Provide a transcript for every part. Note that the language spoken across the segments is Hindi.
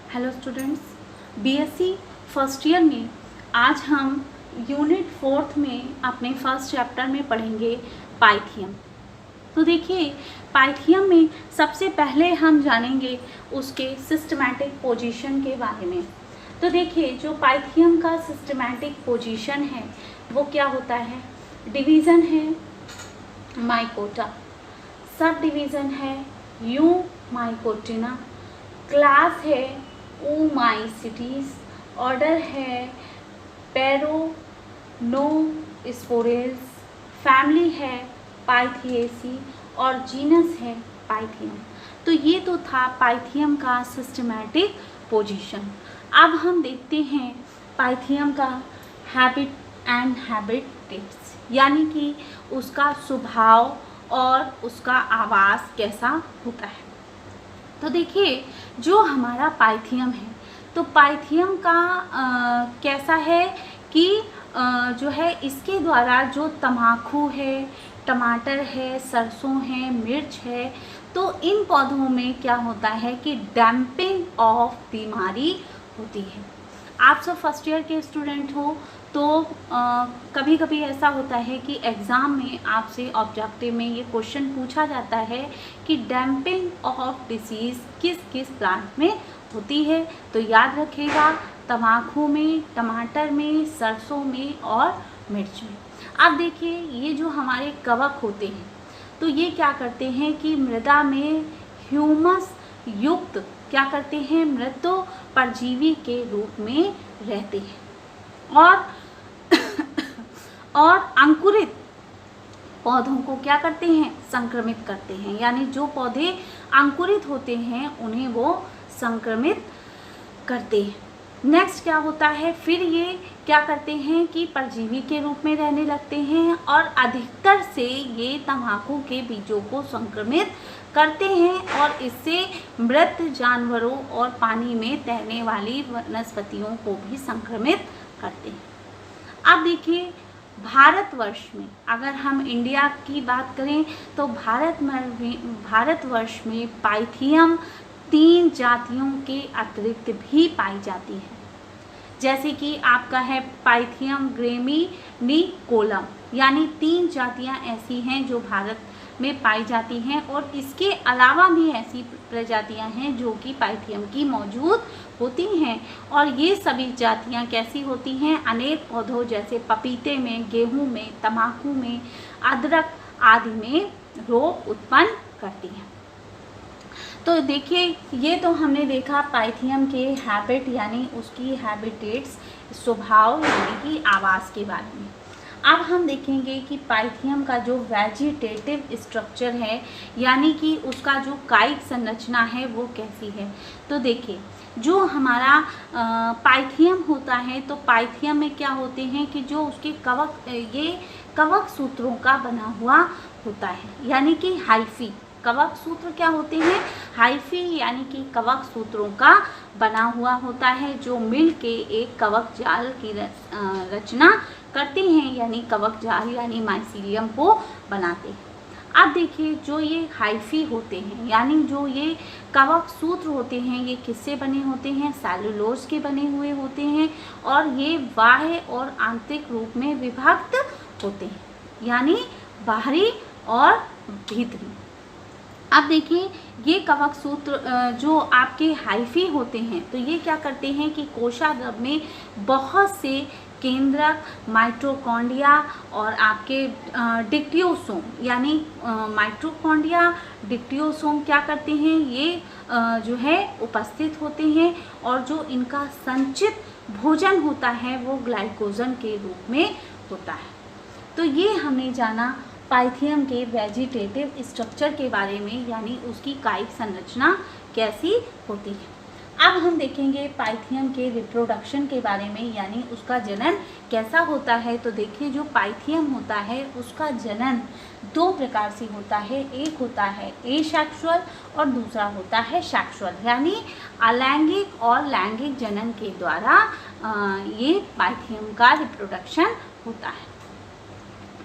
Hello students, BSc first year में आज हम यूनिट 4 में अपने फर्स्ट चैप्टर में पढ़ेंगे पाइथियम। तो देखिए, पाइथियम में सबसे पहले हम जानेंगे उसके सिस्टमैटिक पोजीशन के बारे में। तो देखिए, जो पाइथियम का सिस्टमैटिक पोजीशन है वो क्या होता है। डिवीज़न है माइकोटा, सब डिवीज़न है यू माइकोटिना, क्लास है ओमाइसिटीज, ऑर्डर है पैरोनोस्पोरेल्स, फैमिली है पाइथिएसी और जीनस है पाइथियम। तो ये तो था पाइथियम का सिस्टमैटिक पोजीशन। अब हम देखते हैं पाइथियम का हैबिट एंड हैबिटेट्स, यानी कि उसका स्वभाव और उसका आवास कैसा होता है। तो देखिए, जो हमारा पाइथियम है तो पाइथियम का कैसा है कि जो है इसके द्वारा जो तम्बाकू है, टमाटर है, सरसों है, मिर्च है, तो इन पौधों में क्या होता है कि डैम्पिंग ऑफ बीमारी होती है। आप सब फर्स्ट ईयर के स्टूडेंट हो तो कभी कभी ऐसा होता है कि एग्ज़ाम में आपसे ऑब्जेक्टिव में ये क्वेश्चन पूछा जाता है कि डैम्पिंग ऑफ डिसीज़ किस किस प्लांट में होती है। तो याद रखिएगा, तम्बाकू में, टमाटर में, सरसों में और मिर्च में। अब देखिए, ये जो हमारे कवक होते हैं तो ये क्या करते हैं कि मृदा में ह्यूमस युक्त क्या करते हैं, मृदु परजीवी के रूप में रहते हैं और अंकुरित पौधों को क्या करते हैं, संक्रमित करते हैं। यानी जो पौधे अंकुरित होते हैं उन्हें वो संक्रमित करते हैं। नेक्स्ट क्या होता है, फिर ये क्या करते हैं कि परजीवी के रूप में रहने लगते हैं और अधिकतर से ये तम्बाकू के बीजों को संक्रमित करते हैं और इससे मृत जानवरों और पानी में तैरने वाली वनस्पतियों को भी संक्रमित करते हैं। अब देखिए, भारतवर्ष में अगर हम इंडिया की बात करें तो भारतवर्ष में पाइथियम 3 जातियों के अतिरिक्त भी पाई जाती है। जैसे कि आपका है पाइथियम ग्रेमिनिकोलम, यानी 3 जातियां ऐसी हैं जो भारत में पाई जाती हैं और इसके अलावा भी ऐसी प्रजातियां हैं जो कि पाइथियम की मौजूद होती हैं। और ये सभी जातियां कैसी होती हैं, अनेक पौधों जैसे पपीते में, गेहूं में, तम्बाकू में, अदरक आदि में रोग उत्पन्न करती हैं। तो देखिए, ये तो हमने देखा पाइथियम के हैबिट यानी उसकी हैबिटेट्स, स्वभाव यानी कि आवास के बारे में। अब हम देखेंगे कि पाइथियम का जो वेजिटेटिव स्ट्रक्चर है यानी कि उसका जो कायिक संरचना है वो कैसी है। तो देखिए, जो हमारा पाइथियम होता है तो पाइथियम में क्या होते हैं कि जो उसके कवक, ये कवक सूत्रों का बना हुआ होता है, यानी कि हाइफी। कवक सूत्र क्या होते हैं, हाइफी यानी कि कवक सूत्रों का बना हुआ होता है जो मिल के एक कवक जाल की रचना करते हैं, यानी कवक जाल यानी माइसीलियम को बनाते हैं। अब देखिए, जो ये हाइफी होते हैं यानी जो ये कवक सूत्र होते हैं ये किससे बने होते हैं, सेलुलोज के बने हुए होते हैं और ये बाह्य और आंतरिक रूप में विभक्त होते हैं, यानी बाहरी और भीतरी। अब देखिए, ये कवक सूत्र जो आपके हाइफी होते हैं तो ये क्या करते हैं कि कोशाद्रव में बहुत से केंद्रक, माइटोकॉन्ड्रिया और आपके डिक्टियोसोम, यानी माइटोकॉन्ड्रिया, डिक्टियोसोम क्या करते हैं, ये जो है उपस्थित होते हैं और जो इनका संचित भोजन होता है वो ग्लाइकोजन के रूप में होता है। तो ये हमने जाना पाइथियम के वेजिटेटिव स्ट्रक्चर के बारे में, यानी उसकी कायिक संरचना कैसी होती है। अब हम देखेंगे पाइथियम के रिप्रोडक्शन के बारे में, यानी उसका जनन कैसा होता है। तो देखिए, जो पाइथियम होता है उसका जनन 2 प्रकार से होता है। एक होता है एसेक्सुअल और दूसरा होता है सेक्सुअल, यानी अलैंगिक और लैंगिक जनन के द्वारा ये पाइथियम का रिप्रोडक्शन होता है।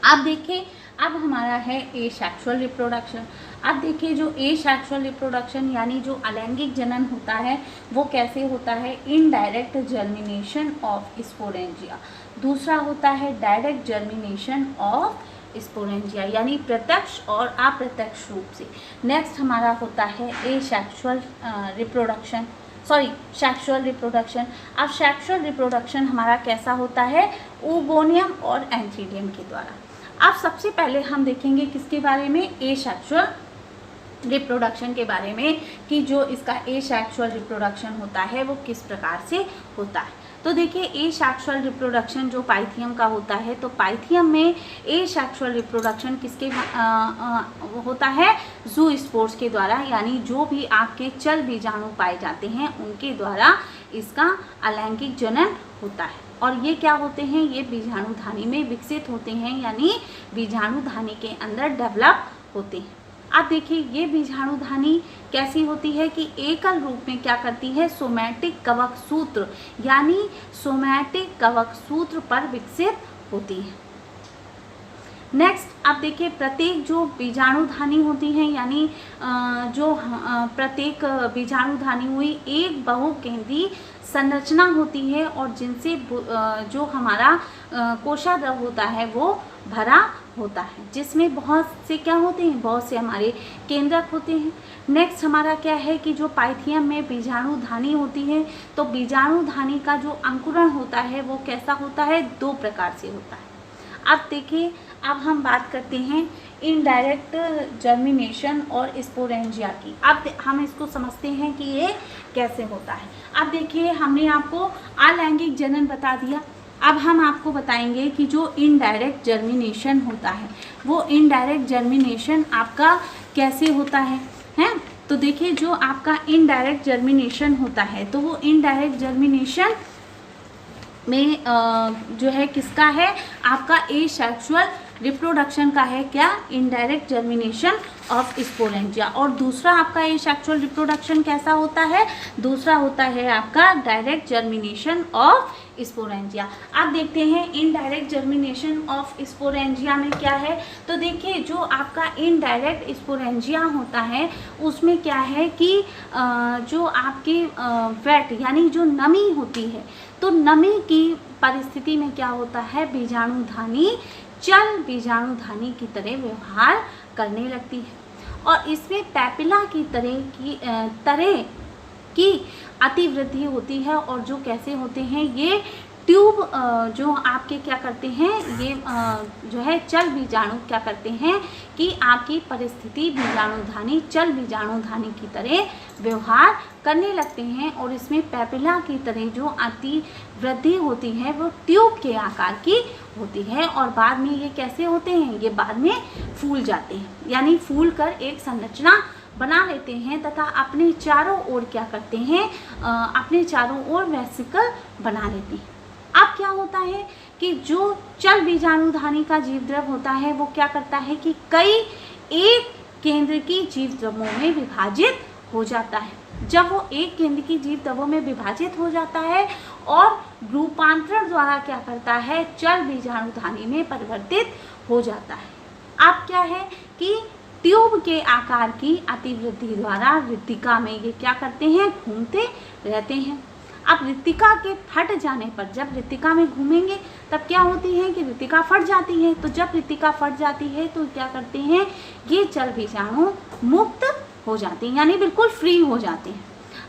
अब देखिए, अब हमारा है एसेक्सुअल रिप्रोडक्शन। अब देखिए जो एसेक्सुअल रिप्रोडक्शन यानी जो अलैंगिक जनन होता है वो कैसे होता है, इनडायरेक्ट जर्मिनेशन ऑफ स्पोरेंजिया। दूसरा होता है डायरेक्ट जर्मिनेशन ऑफ स्पोरेंजिया यानी प्रत्यक्ष और अप्रत्यक्ष रूप से। नेक्स्ट हमारा होता है एसेक्सुअल रिप्रोडक्शन, सेक्सुअल रिप्रोडक्शन। अब सेक्सुअल रिप्रोडक्शन हमारा कैसा होता है, ओवोनियम और एंथीडियम के द्वारा। अब सबसे पहले हम देखेंगे किसके बारे में, एसेक्सुअल रिप्रोडक्शन के बारे में, कि जो इसका एसेक्सुअल रिप्रोडक्शन होता है वो किस प्रकार से होता है। तो देखिए एसेक्सुअल रिप्रोडक्शन जो पाइथियम का होता है, तो पाइथियम में एसेक्सुअल रिप्रोडक्शन किसके होता है, ज़ूस्पोर्स के द्वारा, यानी जो भी आपके चल बीजाणु पाए जाते हैं उनके द्वारा इसका अलैंगिक जनन होता है। और ये क्या होते हैं, ये बीजाणुधानी में विकसित होते हैं, यानी बीजाणुधानी के अंदर डेवलप होते हैं। अब देखिए ये बीजाणुधानी कैसी होती है कि एकल रूप में क्या करती है, सोमैटिक कवक सूत्र यानी सोमैटिक कवक सूत्र पर विकसित होती है। नेक्स्ट अब देखिए प्रत्येक जो बीजाणुधानी होती है यानी जो प्रत्येक बीजाणुधानी हुई एक बहुकेंद्रीय संरचना होती है और जिनसे जो हमारा कोशाद्रव होता है वो भरा होता है, जिसमें बहुत से क्या होते हैं, बहुत से हमारे केंद्रक होते हैं। नेक्स्ट हमारा क्या है कि जो पाइथियम में बीजाणुधानी होती है, तो बीजाणुधानी का जो अंकुरण होता है वो कैसा होता है, दो प्रकार से होता है। अब देखिए अब हम बात करते हैं इनडायरेक्ट जर्मिनेशन और स्पोरेंजिया की। अब हम इसको समझते हैं कि ये कैसे होता है। अब देखिए हमने आपको अलैंगिक जनन बता दिया, अब हम आपको बताएंगे कि जो इनडायरेक्ट जर्मिनेशन होता है वो इनडायरेक्ट जर्मिनेशन आपका कैसे होता है, हैं? तो देखिए जो आपका इनडायरेक्ट जर्मिनेशन होता है तो वो इनडायरेक्ट जर्मिनेशन में जो है किसका है, आपका एसेक्सुअल रिप्रोडक्शन का है, क्या, इनडायरेक्ट जर्मिनेशन ऑफ स्पोरेंजिया। और दूसरा आपका एसेक्सुअल रिप्रोडक्शन कैसा होता है, दूसरा होता है आपका डायरेक्ट जर्मिनेशन ऑफ स्पोरेंजिया। अब देखते हैं इनडायरेक्ट जर्मिनेशन ऑफ स्पोरेंजिया में क्या है। तो देखिए जो आपका इनडायरेक्ट स्पोरेंजिया होता है उसमें क्या है कि जो आपकी वेट यानी जो नमी होती है, तो नमी की परिस्थिति में क्या होता है, बीजाणुधानी चल बीजाणुधानी की तरह व्यवहार करने लगती है और इसमें पैपिला की तरह की अतिवृद्धि होती है। और जो कैसे होते हैं, ये ट्यूब जो आपके क्या करते हैं, ये जो है चल बीजाणु क्या करते हैं कि आपकी परिस्थिति बीजाणुधानी चल बीजाणुधानी की तरह व्यवहार करने लगते हैं और इसमें पैपिला की तरह जो अति वृद्धि होती है वो ट्यूब के आकार की होती है और बाद में ये कैसे होते हैं, ये बाद में फूल जाते हैं, यानी फूल कर एक संरचना बना लेते हैं तथा अपने चारों ओर क्या करते हैं, अपने चारों ओर वेसिकल बना लेते हैं। अब क्या होता है कि जो चल बीजाणुधानी का जीवद्रव होता है वो क्या करता है कि कई एक केंद्र की जीवद्रवों में विभाजित हो जाता है। जब वो एक केंद्र की जीवद्रवों में विभाजित हो जाता है और रूपांतरण द्वारा क्या करता है, चल बीजाणुधानी में परिवर्तित हो जाता है। अब क्या है कि ट्यूब के आकार की अतिवृद्धि द्वारा रिक्तिका में ये क्या करते हैं, घूमते रहते हैं। अब रिक्तिका के फट जाने पर, जब रिक्तिका में घूमेंगे तब क्या होती है कि रिक्तिका फट जाती है। तो जब रिक्तिका फट जाती है तो क्या करते हैं, ये चल बीजाणु मुक्त हो जाते हैं, यानी बिल्कुल फ्री हो जाते हैं।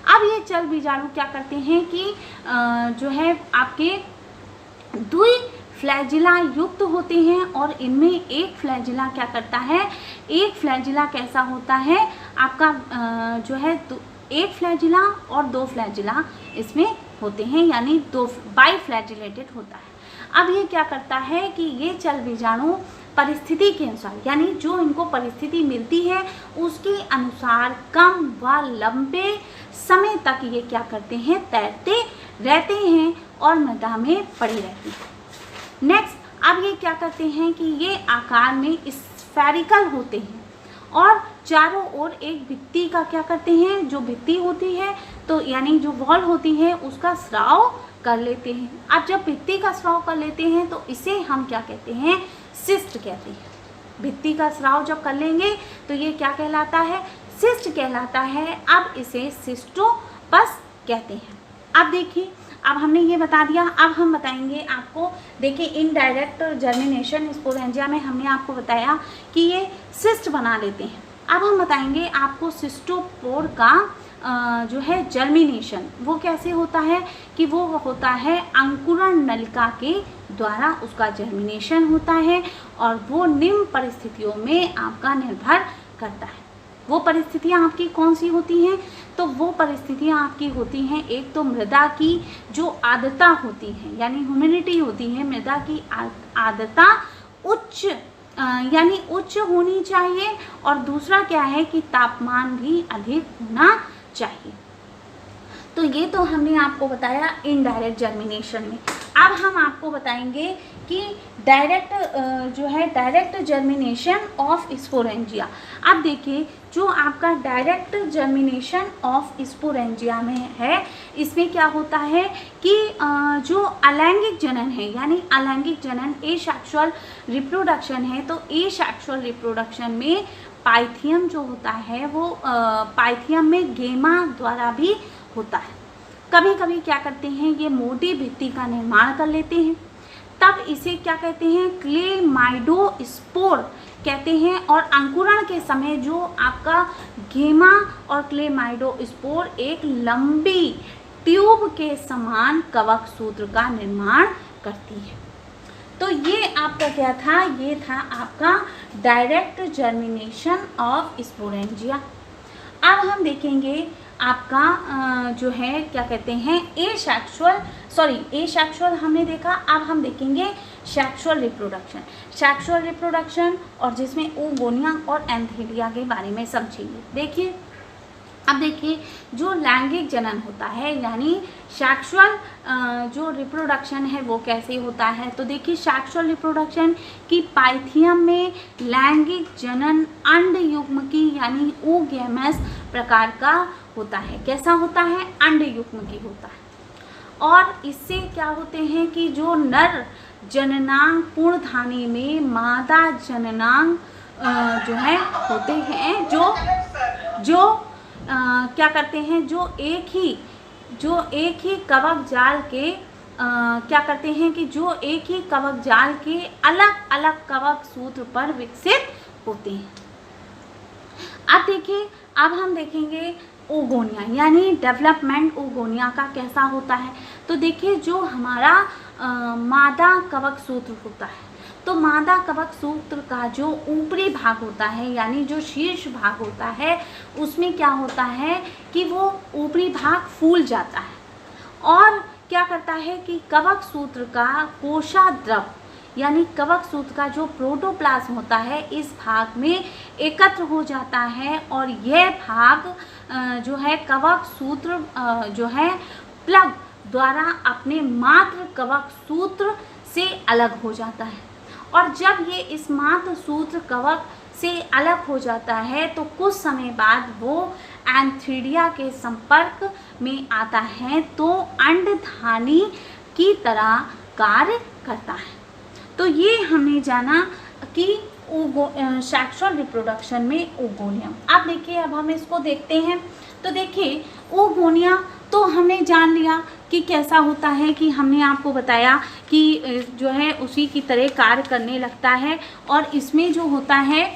अब ये चल बीजाणु क्या करते हैं कि जो है आपके द्वि फ्लैजिला युक्त होते हैं और इनमें एक फ्लैजिला क्या करता है, एक फ्लैजिला कैसा होता है आपका जो है एक फ्लैजिला और दो फ्लैजिला इसमें होते हैं, यानी दो बाइफ्लैजिलेटेड होता है। अब ये क्या करता है कि ये चल बीजाणु परिस्थिति के अनुसार, यानी जो इनको परिस्थिति मिलती है उसके अनुसार कम व लंबे समय तक ये क्या करते हैं, तैरते रहते हैं और मृदा में पड़े रहते हैं। नेक्स्ट अब ये क्या करते हैं कि ये आकार में स्फेरिकल होते हैं और चारों ओर एक भित्ति का क्या करते हैं, जो भित्ति होती है तो यानी जो वॉल होती है उसका स्राव कर लेते हैं। अब जब भित्ति का स्राव कर लेते हैं तो इसे हम क्या कहते हैं, सिस्ट कहते हैं। भित्ति का स्राव जब कर लेंगे तो ये क्या कहलाता है, सिस्ट कहलाता है। अब इसे सिस्टोपस कहते हैं। अब देखिए, अब हमने ये बता दिया, अब हम बताएंगे आपको, देखिए इनडायरेक्ट जर्मिनेशन स्पोरेंजिया में हमने आपको बताया कि ये सिस्ट बना लेते हैं। अब हम बताएंगे आपको सिस्टोपोर का जो है जर्मिनेशन वो कैसे होता है, कि वो होता है अंकुरण नलिका के द्वारा उसका जर्मिनेशन होता है, और वो निम्न परिस्थितियों में आपका निर्भर करता है। वो परिस्थितियाँ आपकी कौन सी होती हैं, तो वो परिस्थितियाँ आपकी होती हैं, एक तो मृदा की जो आर्द्रता होती है यानी ह्यूमिडिटी होती है, मृदा की आर्द्रता उच्च यानी उच्च होनी चाहिए, और दूसरा क्या है कि तापमान भी अधिक होना चाहिए। तो ये तो हमने आपको बताया इनडायरेक्ट जर्मिनेशन में। अब हम आपको बताएंगे कि डायरेक्ट जो है डायरेक्ट जर्मिनेशन ऑफ स्पोरेंजिया। अब देखिए, जो आपका डायरेक्ट जर्मिनेशन ऑफ स्पोरेंजिया में है, इसमें क्या होता है कि जो अलैंगिक जनन है यानी अलैंगिक जनन एसेक्सुअल रिप्रोडक्शन है, तो एसेक्सुअल रिप्रोडक्शन में पाइथियम जो होता है वो पाइथियम में गेमा द्वारा भी होता है। कभी कभी क्या करते हैं, ये मोटी भित्ति का निर्माण कर लेते हैं, तब इसे क्या कहते हैं, क्लेमाइडोस्पोर कहते हैं। और अंकुरण के समय जो आपका गेमा और क्लेमाइडोस्पोर एक लंबी ट्यूब के समान कवक सूत्र का निर्माण करती है। तो ये आपका क्या था, ये था आपका डायरेक्ट जर्मिनेशन ऑफ स्पोरेंजिया। अब हम देखेंगे आपका जो है क्या कहते हैं एसेक्सुअल हमने देखा। अब हम देखेंगे सेक्सुअल रिप्रोडक्शन और जिसमें ओगोनिया और एंथीलिया के बारे में समझेंगे। देखिए, अब देखिए, जो लैंगिक जनन होता है यानी सेक्सुअल जो रिप्रोडक्शन है वो कैसे होता है, तो देखिए सेक्सुअल रिप्रोडक्शन की पाइथियम में लैंगिक जनन अंड युग्म की यानी ओगैमस प्रकार का होता है। कैसा होता है, अंड युग्म की होता है। और इससे क्या होते हैं कि जो नर जननांग पूर्णधानी में मादा जननांग जो है होते हैं, जो क्या करते हैं, जो एक ही कवक जाल के क्या करते हैं कि जो एक ही कवक जाल के अलग अलग कवक सूत्र पर विकसित होते हैं। अब देखिए, अब हम देखेंगे ओगोनिया यानी डेवलपमेंट ओगोनिया का कैसा होता है। तो देखिए, जो हमारा मादा कवक सूत्र होता है, तो मादा कवक सूत्र का जो ऊपरी भाग होता है यानी जो शीर्ष भाग होता है, उसमें क्या होता है कि वो ऊपरी भाग फूल जाता है, और क्या करता है कि कवक सूत्र का कोशाद्रव यानी कवक सूत्र का जो प्रोटोप्लाज्म होता है इस भाग में एकत्र हो जाता है, और यह भाग जो है कवक सूत्र जो है प्लग द्वारा अपने मात्र कवक सूत्र से अलग हो जाता है। और जब ये इस मात्र सूत्र कवक से अलग हो जाता है तो कुछ समय बाद वो एंथीडिया के संपर्क में आता है, तो अंडधानी की तरह कार्य करता है। तो ये हमने जाना कि सेक्सुअल रिप्रोडक्शन में ओगोनियम। अब देखिए, अब हम इसको देखते हैं। तो देखिए, ओगोनिया तो हमने जान लिया कि कैसा होता है, कि हमने आपको बताया कि जो है उसी की तरह कार्य करने लगता है, और इसमें जो होता है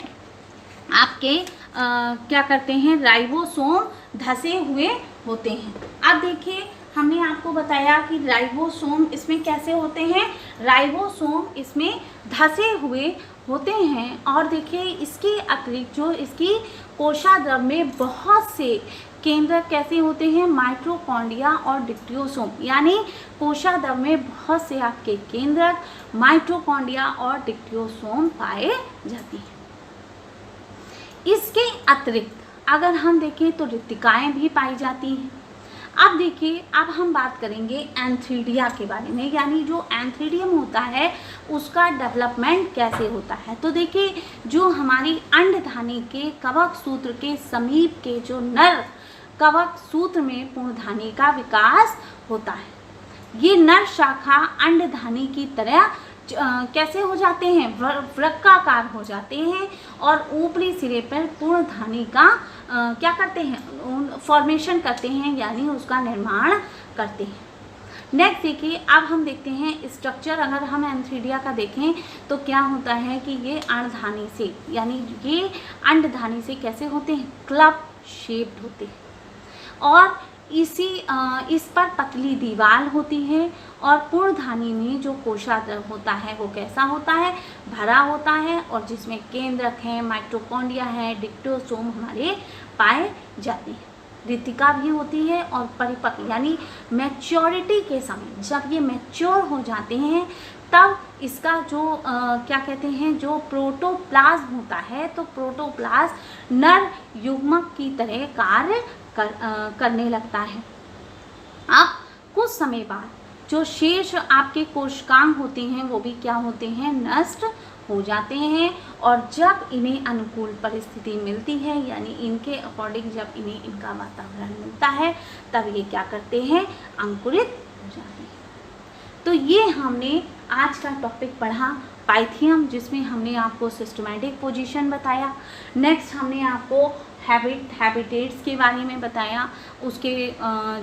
आपके क्या करते हैं, राइबोसोम धसे हुए होते हैं। अब देखिए, हमने आपको बताया कि राइबोसोम इसमें कैसे होते हैं, राइबोसोम इसमें धसे हुए होते हैं। और देखिए, इसके अतिरिक्त जो इसकी कोशाद्रव में बहुत से केंद्रक कैसे होते हैं, माइटोकॉन्ड्रिया और डिक्टियोसोम, यानी कोशाद्रव में बहुत से आपके केंद्रक माइटोकॉन्ड्रिया और डिक्टियोसोम पाए जाते हैं। इसके अतिरिक्त अगर हम देखें तो रिक्तिकाएँ भी पाई जाती हैं। अब देखिए, अब हम बात करेंगे एंथीडिया के बारे में, यानी जो एंथीडियम होता है उसका डेवलपमेंट कैसे होता है। तो देखिए, जो हमारी अंडधानी के कवक सूत्र के समीप के जो नर कवक सूत्र में पूर्णधानी का विकास होता है। ये नर शाखा अंडधानी की तरह कैसे हो जाते हैं, वृक्काकार हो जाते हैं और ऊपरी सिरे पर पूर्णधानी का क्या करते हैं, फॉर्मेशन करते हैं, यानी उसका निर्माण करते हैं। नेक्स्ट देखिए, अब हम देखते हैं स्ट्रक्चर। अगर हम एंथ्रीडिया का देखें तो क्या होता है कि ये अंडधानी से, यानी ये अंडधानी से कैसे होते हैं, क्लब शेप्ड होते हैं और इस पर पतली दीवार होती है और पूर्णधानी में जो कोशाग्र होता है वो कैसा होता है, भरा होता है और जिसमें केंद्रक हैं, माइटोकॉन्ड्रिया है, डिप्टोसोम हमारे पाए जाते हैं। रितिका भी होती है और परिपक्व यानी मैच्योरिटी के समय जब ये मैच्योर हो जाते हैं तब इसका जो क्या कहते हैं, जो प्रोटोप्लाज्म होता है, तो प्रोटोप्लाज्म नर युग्मक की तरह कार्य करने लगता है। अब कुछ समय बाद जो शेष आपके कोशिकांग होते हैं वो भी क्या होते हैं, नष्ट हो जाते हैं और जब इन्हें अनुकूल परिस्थिति मिलती है, यानी इनके अकॉर्डिंग जब इन्हें इनका वातावरण मिलता है तब ये क्या करते हैं, अंकुरित हो जाते हैं। तो ये हमने आज का टॉपिक पढ़ा पाइथियम, जिसमें हमने आपको सिस्टमैटिक पोजीशन बताया। नेक्स्ट हमने आपको हैबिटेट्स के बारे में बताया, उसके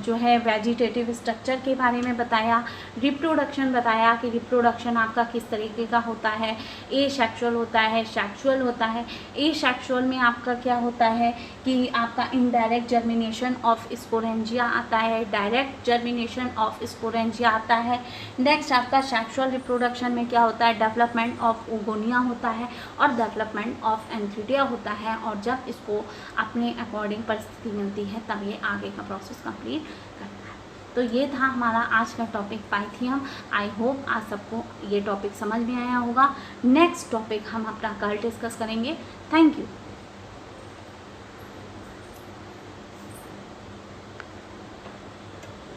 जो है वेजिटेटिव स्ट्रक्चर के बारे में बताया, रिप्रोडक्शन बताया कि रिप्रोडक्शन आपका किस तरीके का होता है, ए सेक्सुअल होता है, सेक्सुअल होता है। ए सेक्सुअल में आपका क्या होता है कि आपका इनडायरेक्ट जर्मिनेशन ऑफ स्पोरेंजिया आता है, डायरेक्ट जर्मिनेशन ऑफ स्पोरेंजिया आता है। नेक्स्ट आपका सेक्सुअल रिप्रोडक्शन में क्या होता है, डेवलपमेंट ऑफ ओगोनिया होता है और डेवलपमेंट ऑफ एंथ्रीडिया होता है और जब इसको अपने अकॉर्डिंग परिस्थिति मिलती है तब ये आगे का प्रोसेस कंप्लीट करता है। तो ये था हमारा आज का टॉपिक पाइथियम। आई होप आज सबको ये टॉपिक समझ में आया होगा। नेक्स्ट टॉपिक हम अपना कल डिस्कस करेंगे। Thank you.